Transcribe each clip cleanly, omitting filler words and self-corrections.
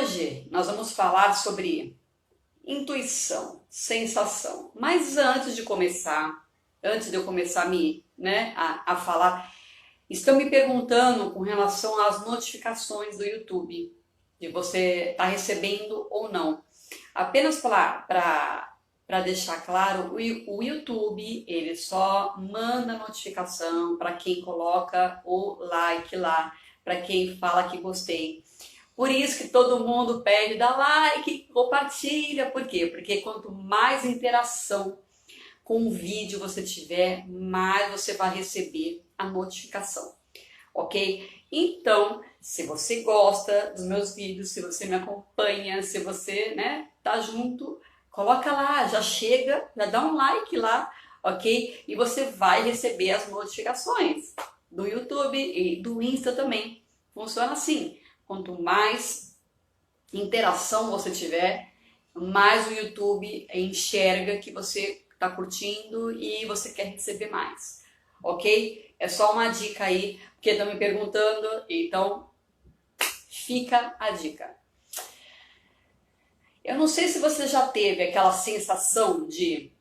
Hoje nós vamos falar sobre intuição, sensação. Mas antes de eu começar a falar, estão me perguntando com relação às notificações do YouTube, de você estar recebendo ou não. Apenas para deixar claro, o YouTube ele só manda notificação para quem coloca o like lá, para quem fala que gostei. Por isso que todo mundo pede, dá like, compartilha. Por quê? Porque quanto mais interação com o vídeo você tiver, mais você vai receber a notificação, ok? Então, se você gosta dos meus vídeos, se você me acompanha, se você, tá junto, coloca lá, já chega, já dá um like lá, ok? E você vai receber as notificações do YouTube e do Insta também. Funciona assim. Quanto mais interação você tiver, mais o YouTube enxerga que você está curtindo e você quer receber mais, ok? É só uma dica aí, porque estão me perguntando, então fica a dica. Eu não sei se você já teve aquela sensação de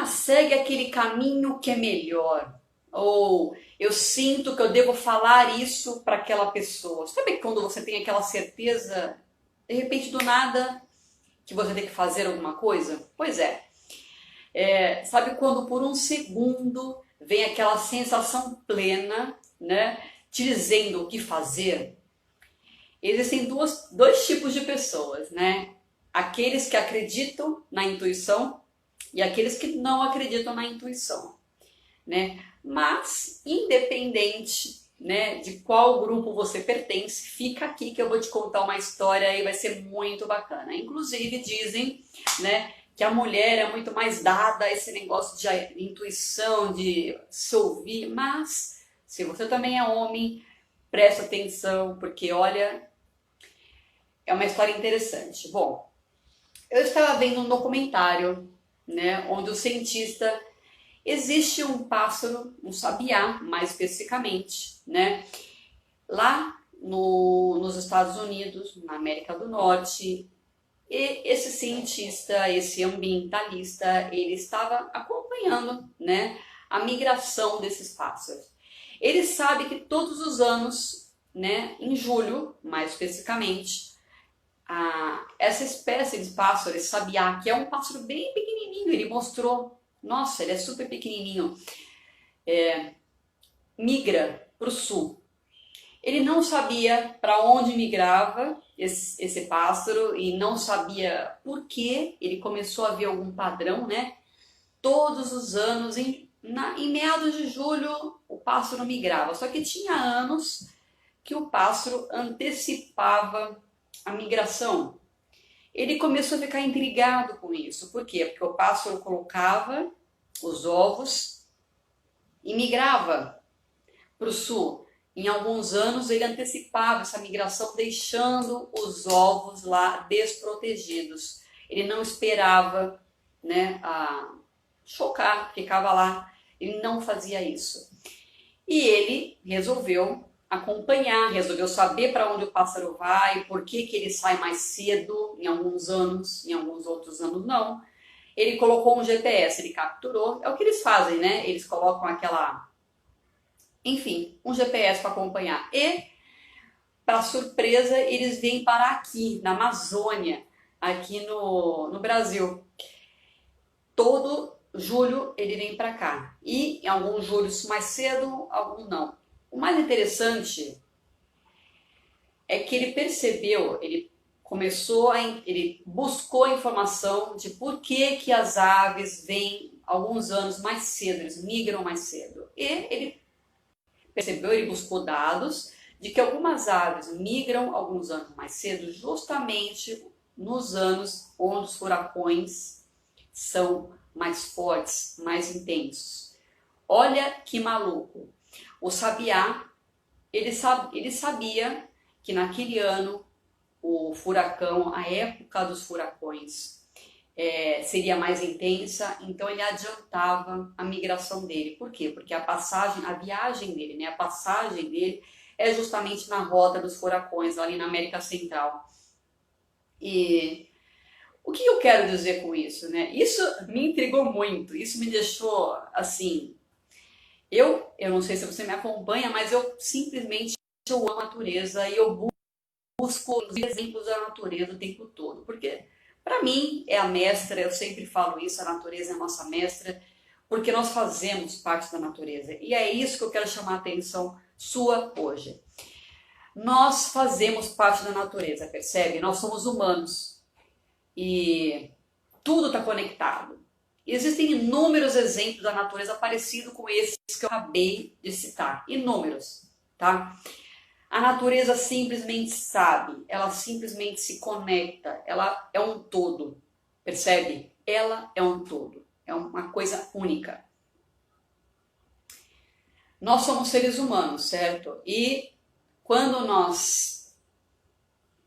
segue aquele caminho que é melhor. Ou eu sinto que eu devo falar isso para aquela pessoa. Sabe quando você tem aquela certeza, de repente do nada, que você tem que fazer alguma coisa? Pois é. Sabe quando por um segundo vem aquela sensação plena, te dizendo o que fazer? Existem dois tipos de pessoas, Aqueles que acreditam na intuição e aqueles que não acreditam na intuição, Mas, independente, de qual grupo você pertence, fica aqui que eu vou te contar uma história e vai ser muito bacana. Inclusive, dizem, que a mulher é muito mais dada a esse negócio de intuição, de se ouvir, mas se você também é homem, presta atenção, porque olha, é uma história interessante. Bom, eu estava vendo um documentário, onde o cientista... Existe um pássaro, um sabiá, mais especificamente, lá nos Estados Unidos, na América do Norte, e esse cientista, esse ambientalista, ele estava acompanhando, a migração desses pássaros. Ele sabe que todos os anos, em julho, mais especificamente, essa espécie de pássaro, esse sabiá, que é um pássaro bem pequenininho, ele mostrou. Nossa, ele é super pequenininho. Migra para o sul. Ele não sabia para onde migrava esse pássaro e não sabia por que. Ele começou a ver algum padrão, Todos os anos, em meados de julho, o pássaro migrava. Só que tinha anos que o pássaro antecipava a migração. Ele começou a ficar intrigado com isso. Por quê? Porque o pássaro colocava os ovos e migrava para o sul. Em alguns anos ele antecipava essa migração, deixando os ovos lá desprotegidos. Ele não esperava, chocar, ficava lá. Ele não fazia isso. E ele resolveu acompanhar, resolveu saber para onde o pássaro vai, por que ele sai mais cedo em alguns anos, em alguns outros anos não. Ele colocou um GPS, ele capturou, é o que eles fazem, Eles colocam um GPS para acompanhar. E, para surpresa, eles vêm parar aqui, na Amazônia, aqui no Brasil. Todo julho ele vem para cá. E em alguns julhos mais cedo, alguns não. O mais interessante é que ele percebeu, ele buscou a informação de por que as aves vêm alguns anos mais cedo, eles migram mais cedo. E ele percebeu, ele buscou dados de que algumas aves migram alguns anos mais cedo justamente nos anos onde os furacões são mais fortes, mais intensos. Olha que maluco! O sabiá, ele sabia que naquele ano o furacão, a época dos furacões seria mais intensa, então ele adiantava a migração dele. Por quê? Porque a viagem dele, é justamente na rota dos furacões, ali na América Central. E o que eu quero dizer com isso, né? Isso me intrigou muito, isso me deixou assim. Eu não sei se você me acompanha, mas eu simplesmente eu amo a natureza e eu busco os exemplos da natureza o tempo todo, porque para mim é a mestra, eu sempre falo isso, a natureza é a nossa mestra, porque nós fazemos parte da natureza. E é isso que eu quero chamar a atenção sua hoje. Nós fazemos parte da natureza, percebe? Nós somos humanos e tudo está conectado. Existem inúmeros exemplos da natureza parecidos com esses que eu acabei de citar. Inúmeros, tá? A natureza simplesmente sabe, ela simplesmente se conecta, ela é um todo, percebe? Ela é um todo, é uma coisa única. Nós somos seres humanos, certo? E quando nós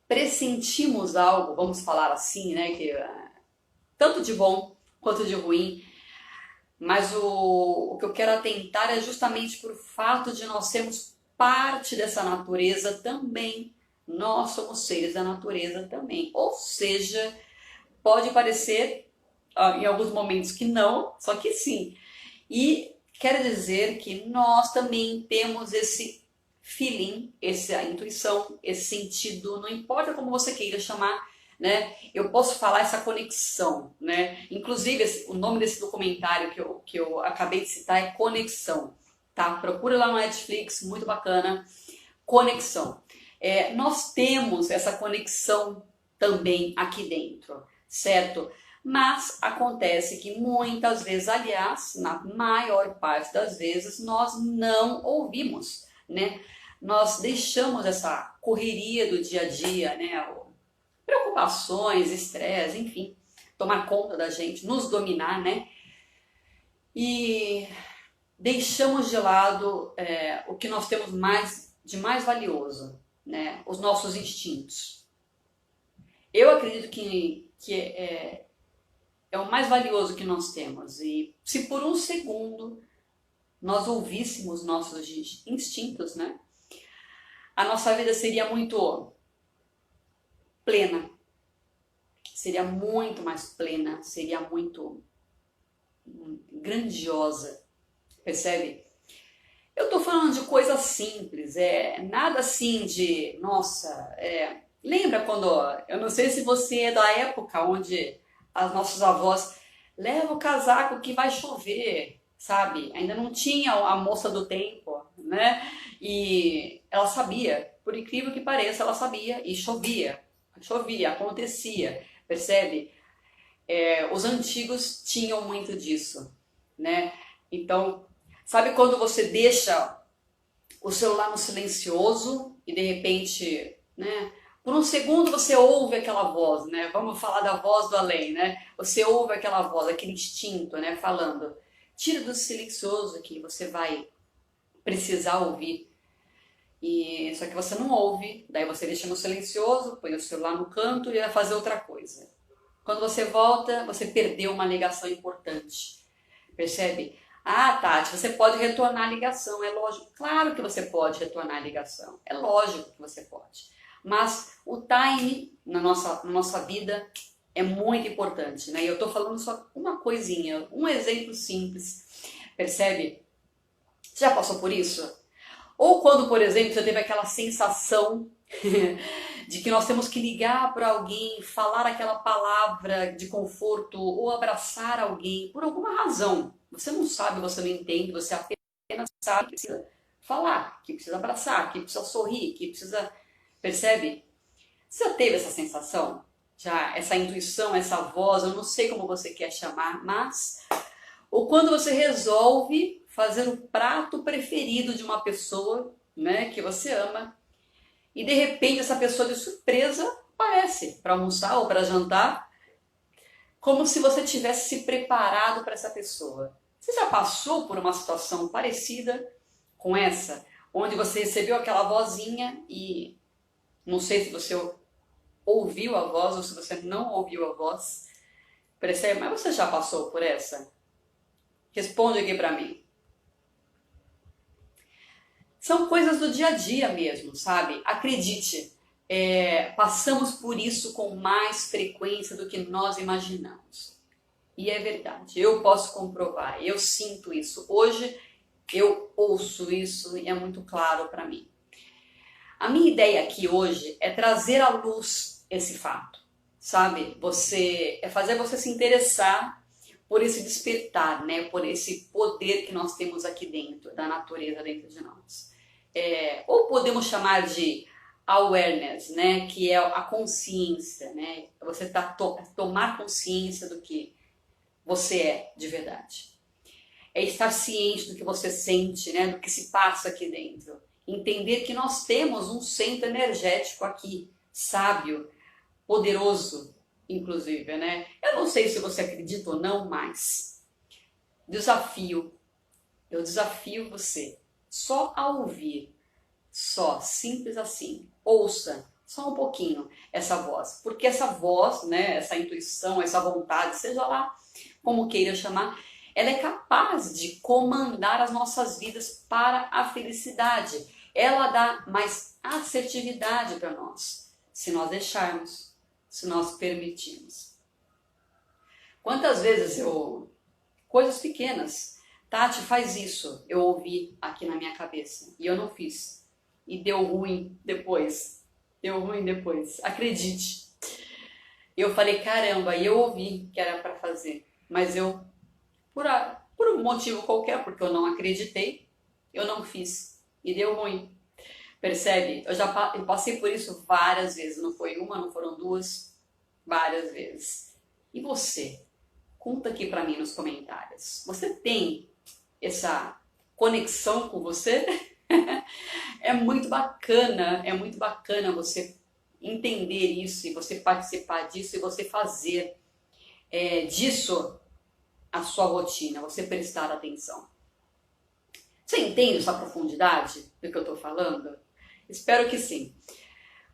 pressentimos algo, vamos falar assim, né, que tanto de bom quanto de ruim, mas o que eu quero atentar é justamente por fato de nós sermos parte dessa natureza também. Nós somos seres da natureza também. Ou seja, pode parecer em alguns momentos que não, só que sim. E quer dizer que nós também temos esse feeling, essa intuição, esse sentido, não importa como você queira chamar, né? Eu posso falar essa conexão, né? Inclusive, o nome desse documentário que eu acabei de citar é Conexão, tá? Procura lá no Netflix, muito bacana. Conexão. Nós temos essa conexão também aqui dentro, certo? Mas acontece que muitas vezes, aliás, na maior parte das vezes, nós não ouvimos, né? Nós deixamos essa correria do dia a dia, né? Preocupações, estresse, enfim, tomar conta da gente, nos dominar, né? E deixamos de lado o que nós temos de mais valioso, né? Os nossos instintos. Eu acredito que é o mais valioso que nós temos. E se por um segundo nós ouvíssemos nossos instintos, né? A nossa vida seria muito plena. Seria muito mais plena, seria muito grandiosa. Percebe? Eu tô falando de coisas simples, nada assim de, nossa, lembra quando, eu não sei se você é da época onde as nossas avós levam o casaco que vai chover, sabe? Ainda não tinha a moça do tempo, né? E ela sabia, por incrível que pareça, ela sabia e chovia, acontecia, percebe? Os antigos tinham muito disso, né? Então, sabe quando você deixa o celular no silencioso e de repente, né? Por um segundo você ouve aquela voz, né? Vamos falar da voz do além, né? Você ouve aquela voz, aquele instinto, né? Falando, tira do silencioso que você vai precisar ouvir. E só que você não ouve, daí você deixa no silencioso, põe o celular no canto e vai fazer outra coisa. Quando você volta, você perdeu uma ligação importante. Percebe? Ah, Tati, você pode retornar a ligação, é lógico. Claro que você pode retornar a ligação, é lógico que você pode. Mas o time na nossa vida é muito importante, né? E eu tô falando só uma coisinha, um exemplo simples. Percebe? Você já passou por isso? Ou quando, por exemplo, você teve aquela sensação de que nós temos que ligar para alguém, falar aquela palavra de conforto ou abraçar alguém por alguma razão. Você não sabe, você não entende, você apenas sabe que precisa falar, que precisa abraçar, que precisa sorrir, que precisa... Percebe? Você já teve essa sensação? Já essa intuição, essa voz, eu não sei como você quer chamar, mas... Ou quando você resolve fazer o prato preferido de uma pessoa, né, que você ama, e de repente essa pessoa de surpresa aparece para almoçar ou para jantar, como se você tivesse se preparado para essa pessoa. Você já passou por uma situação parecida com essa, onde você recebeu aquela vozinha e não sei se você ouviu a voz ou se você não ouviu a voz, percebe? Mas você já passou por essa? Responde aqui para mim. São coisas do dia a dia mesmo, sabe? Acredite, passamos por isso com mais frequência do que nós imaginamos. E é verdade, eu posso comprovar, eu sinto isso. Hoje eu ouço isso e é muito claro para mim. A minha ideia aqui hoje é trazer à luz esse fato, sabe? Fazer você se interessar por esse despertar, né? Por esse poder que nós temos aqui dentro, da natureza dentro de nós. Ou podemos chamar de awareness, né? Que é a consciência, né? Você tomar consciência do que você é de verdade. É estar ciente do que você sente, né? Do que se passa aqui dentro. Entender que nós temos um centro energético aqui, sábio, poderoso, inclusive, né? Eu não sei se você acredita ou não, mas eu desafio você só a ouvir, só, simples assim, ouça só um pouquinho essa voz, porque essa voz, né, essa intuição, essa vontade, seja lá como queira chamar, ela é capaz de comandar as nossas vidas para a felicidade. Ela dá mais assertividade para nós, se nós deixarmos, se nós permitirmos. Quantas vezes coisas pequenas, Tati, faz isso, eu ouvi aqui na minha cabeça e eu não fiz. E deu ruim depois. Deu ruim depois. Acredite. Eu falei, caramba, e eu ouvi que era para fazer. Mas eu, por um motivo qualquer, porque eu não acreditei, eu não fiz. E deu ruim. Percebe? Eu passei por isso várias vezes. Não foi uma, não foram duas. Várias vezes. E você? Conta aqui para mim nos comentários. Você tem essa conexão com você? É muito bacana você entender isso e você participar disso e você fazer disso a sua rotina, você prestar atenção. Você entende essa profundidade do que eu estou falando? Espero que sim.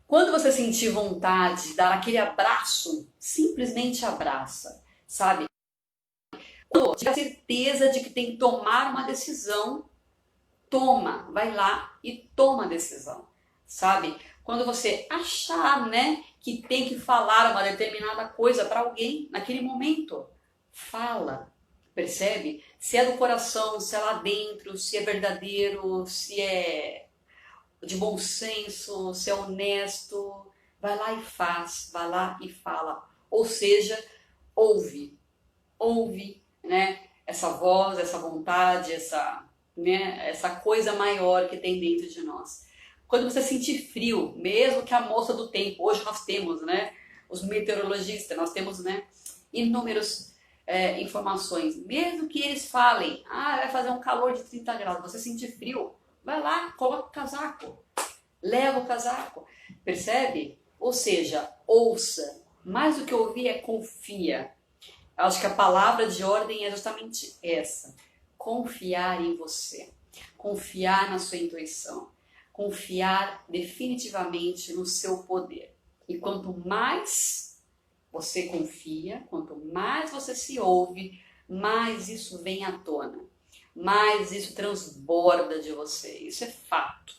Quando você sentir vontade de dar aquele abraço, simplesmente abraça, sabe? Quando tiver certeza de que tem que tomar uma decisão, toma, vai lá e toma a decisão, sabe? Quando você achar, né, que tem que falar uma determinada coisa para alguém naquele momento, fala, percebe? Se é do coração, se é lá dentro, se é verdadeiro, se é de bom senso, se é honesto, vai lá e faz, vai lá e fala. Ou seja, ouve, né? Essa voz, essa vontade, essa coisa maior que tem dentro de nós. Quando você sentir frio, mesmo que a moça do tempo, hoje nós temos, né, os meteorologistas, nós temos, né, inúmeras informações, mesmo que eles falem, vai fazer um calor de 30 graus, você sentir frio, vai lá, coloca o casaco, leva o casaco, percebe? Ou seja, ouça, mais do que ouvir é confia. Acho que a palavra de ordem é justamente essa. Confiar em você, confiar na sua intuição, confiar definitivamente no seu poder. E quanto mais você confia, quanto mais você se ouve, mais isso vem à tona, mais isso transborda de você. Isso é fato,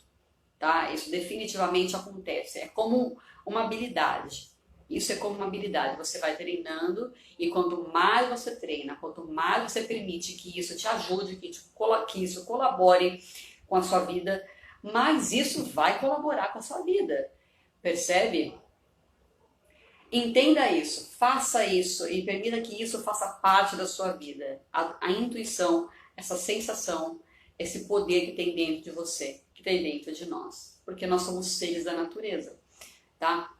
tá? Isso definitivamente acontece. É como uma habilidade. Isso é como uma habilidade, você vai treinando e quanto mais você treina, quanto mais você permite que isso te ajude, que isso colabore com a sua vida, mais isso vai colaborar com a sua vida, percebe? Entenda isso, faça isso e permita que isso faça parte da sua vida. A intuição, essa sensação, esse poder que tem dentro de você, que tem dentro de nós, porque nós somos seres da natureza, tá?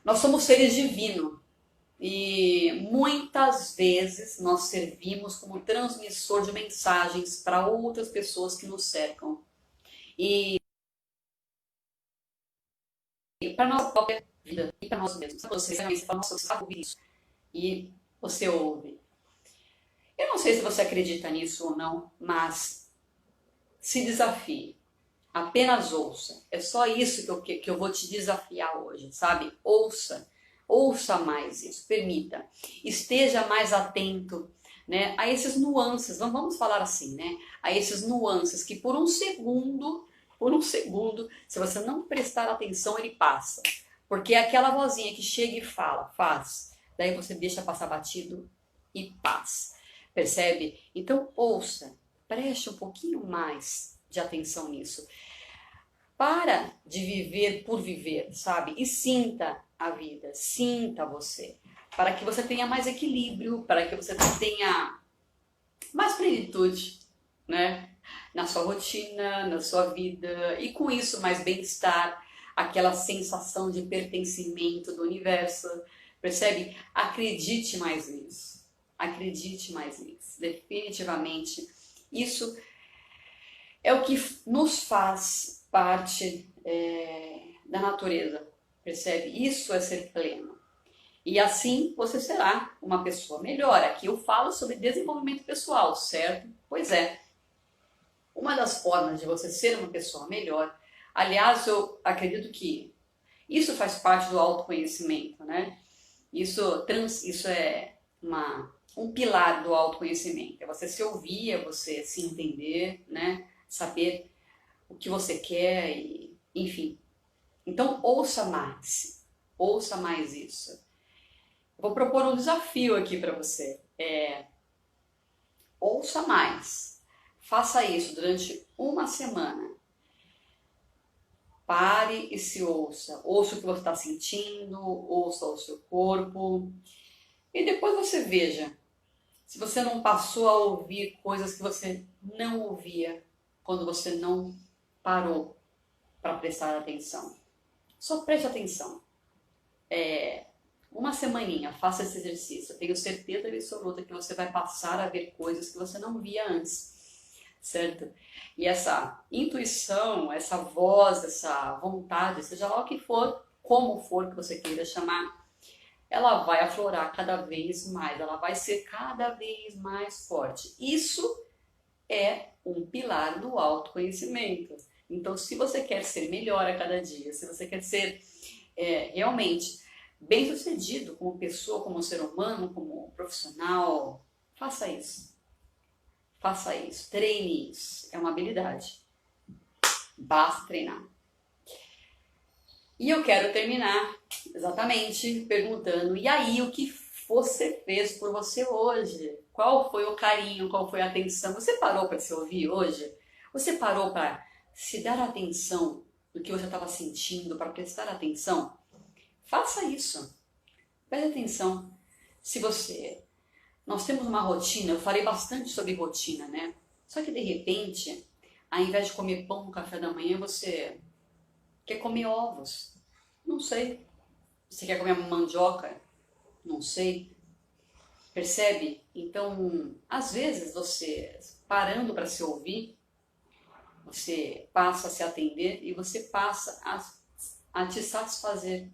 Nós somos seres divinos e muitas vezes nós servimos como transmissor de mensagens para outras pessoas que nos cercam e para nossa própria vida e para nós mesmos. Você fala, nossa, você vai ouvir isso e você ouve. Eu não sei se você acredita nisso ou não, mas se desafie. Apenas ouça. É só isso que eu vou te desafiar hoje, sabe? Ouça mais isso, permita. Esteja mais atento, né, a esses nuances, vamos falar assim, né? A esses nuances que por um segundo por um segundo, se você não prestar atenção, ele passa. Porque é aquela vozinha que chega e fala, faz. Daí você deixa passar batido e paz. Percebe? Então ouça, preste um pouquinho mais de atenção nisso. Para de viver por viver, sabe? E sinta a vida, sinta você. Para que você tenha mais equilíbrio, para que você tenha mais plenitude, né? Na sua rotina, na sua vida. E com isso, mais bem-estar, aquela sensação de pertencimento do universo. Percebe? Acredite mais nisso. Acredite mais nisso. Definitivamente, isso é o que nos faz parte da natureza, percebe? Isso é ser pleno. E assim você será uma pessoa melhor. Aqui eu falo sobre desenvolvimento pessoal, certo? Pois é. Uma das formas de você ser uma pessoa melhor, aliás, eu acredito que isso faz parte do autoconhecimento, né? Isso é um pilar do autoconhecimento. É você se ouvir, é você se entender, né? Saber o que você quer, e, enfim. Então, ouça mais isso. Vou propor um desafio aqui para você. Ouça mais. Faça isso durante uma semana. Pare e se ouça. Ouça o que você está sentindo, ouça o seu corpo. E depois você veja se você não passou a ouvir coisas que você não ouvia quando você não parou para prestar atenção. Só preste atenção. Uma semaninha, faça esse exercício. Eu tenho certeza absoluta que você vai passar a ver coisas que você não via antes, certo? E essa intuição, essa voz, essa vontade, seja lá o que for, como for que você queira chamar, ela vai aflorar cada vez mais, ela vai ser cada vez mais forte. Isso é um pilar do autoconhecimento. Então, se você quer ser melhor a cada dia, se você quer ser realmente bem-sucedido como pessoa, como ser humano, como profissional, faça isso. Faça isso, treine isso. É uma habilidade. Basta treinar. E eu quero terminar exatamente perguntando, e aí, o que você fez por você hoje? Qual foi o carinho, qual foi a atenção? Você parou para se ouvir hoje? Você parou para se dar atenção do que você estava sentindo, para prestar atenção? Faça isso. Preste atenção. Nós temos uma rotina, eu falei bastante sobre rotina, né? Só que de repente, ao invés de comer pão no café da manhã, você quer comer ovos? Não sei. Você quer comer mandioca? Não sei. Percebe? Então, às vezes você, parando para se ouvir, você passa a se atender e você passa a te satisfazer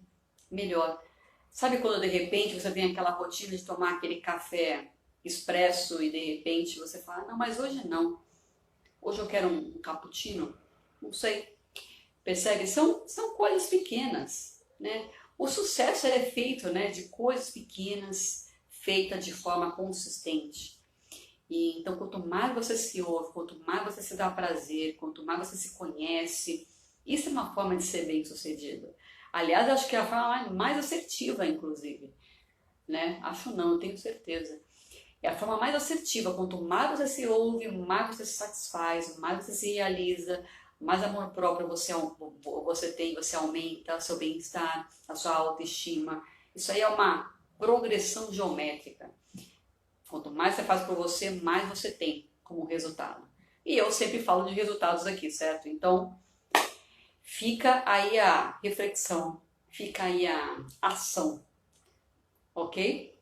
melhor. Sabe quando de repente você tem aquela rotina de tomar aquele café expresso e de repente você fala, não, mas hoje não. Hoje eu quero um cappuccino? Não sei. Percebe? São coisas pequenas, né? O sucesso é feito, né, de coisas pequenas, feitas de forma consistente. E então, quanto mais você se ouve, quanto mais você se dá prazer, quanto mais você se conhece, isso é uma forma de ser bem-sucedido. Aliás, acho que é a forma mais assertiva, inclusive, né? Acho não, eu tenho certeza. É a forma mais assertiva. Quanto mais você se ouve, mais você se satisfaz, mais você se realiza, mais amor próprio você tem, você aumenta o seu bem-estar, a sua autoestima. Isso aí é uma progressão geométrica. Quanto mais você faz por você, mais você tem como resultado. E eu sempre falo de resultados aqui, certo? Então, fica aí a reflexão, fica aí a ação, ok?